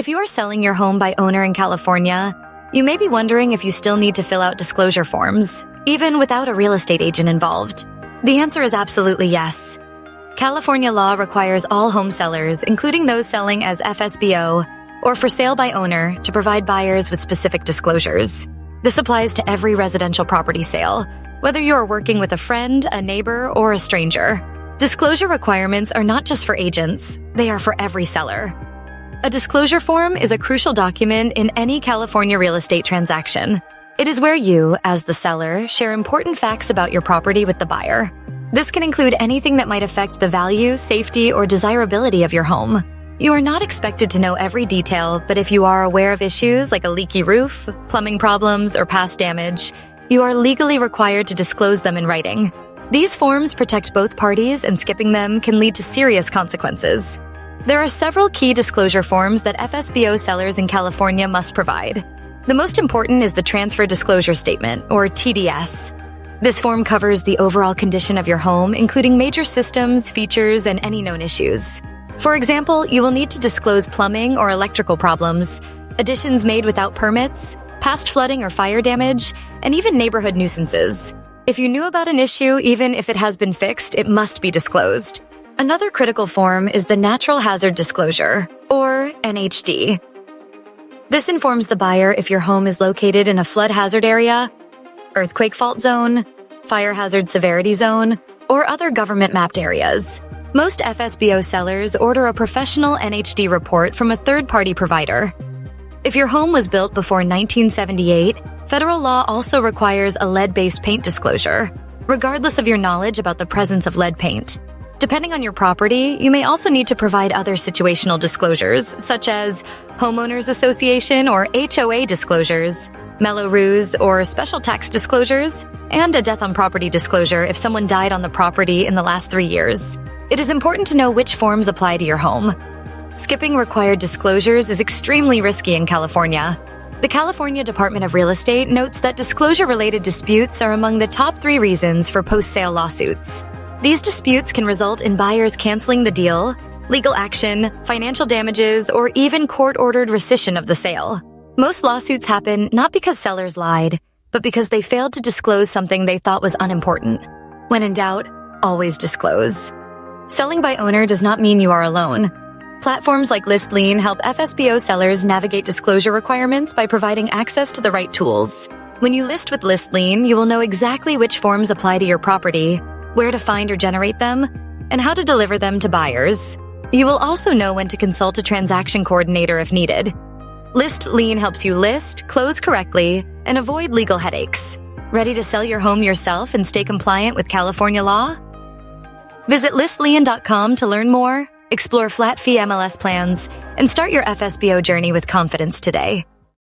If you are selling your home by owner in California, you may be wondering if you still need to fill out disclosure forms, even without a real estate agent involved. The answer is absolutely yes. California law requires all home sellers, including those selling as FSBO or for sale by owner, to provide buyers with specific disclosures. This applies to every residential property sale, whether you are working with a friend, a neighbor, or a stranger. Disclosure requirements are not just for agents, they are for every seller. A disclosure form is a crucial document in any California real estate transaction. It is where you, as the seller, share important facts about your property with the buyer. This can include anything that might affect the value, safety, or desirability of your home. You are not expected to know every detail, but if you are aware of issues like a leaky roof, plumbing problems, or past damage, you are legally required to disclose them in writing. These forms protect both parties, and skipping them can lead to serious consequences. There are several key disclosure forms that FSBO sellers in California must provide. The most important is the Transfer Disclosure Statement, or TDS. This form covers the overall condition of your home, including major systems, features, and any known issues. For example, you will need to disclose plumbing or electrical problems, additions made without permits, past flooding or fire damage, and even neighborhood nuisances. If you knew about an issue, even if it has been fixed, it must be disclosed. Another critical form is the Natural Hazard Disclosure, or NHD. This informs the buyer if your home is located in a flood hazard area, earthquake fault zone, fire hazard severity zone, or other government-mapped areas. Most FSBO sellers order a professional NHD report from a third-party provider. If your home was built before 1978, federal law also requires a lead-based paint disclosure, regardless of your knowledge about the presence of lead paint. Depending on your property, you may also need to provide other situational disclosures, such as homeowners association or HOA disclosures, Mello-Roos or special tax disclosures, and a death on property disclosure if someone died on the property in the last 3 years. It is important to know which forms apply to your home. Skipping required disclosures is extremely risky in California. The California Department of Real Estate notes that disclosure-related disputes are among the top 3 reasons for post-sale lawsuits. These disputes can result in buyers canceling the deal, legal action, financial damages, or even court-ordered rescission of the sale. Most lawsuits happen not because sellers lied, but because they failed to disclose something they thought was unimportant. When in doubt, always disclose. Selling by owner does not mean you are alone. Platforms like ListLean help FSBO sellers navigate disclosure requirements by providing access to the right tools. When you list with ListLean, you will know exactly which forms apply to your property, where to find or generate them, and how to deliver them to buyers. You will also know when to consult a transaction coordinator if needed. ListLean helps you list, close correctly, and avoid legal headaches. Ready to sell your home yourself and stay compliant with California law? Visit listlean.com to learn more, explore flat-fee MLS plans, and start your FSBO journey with confidence today.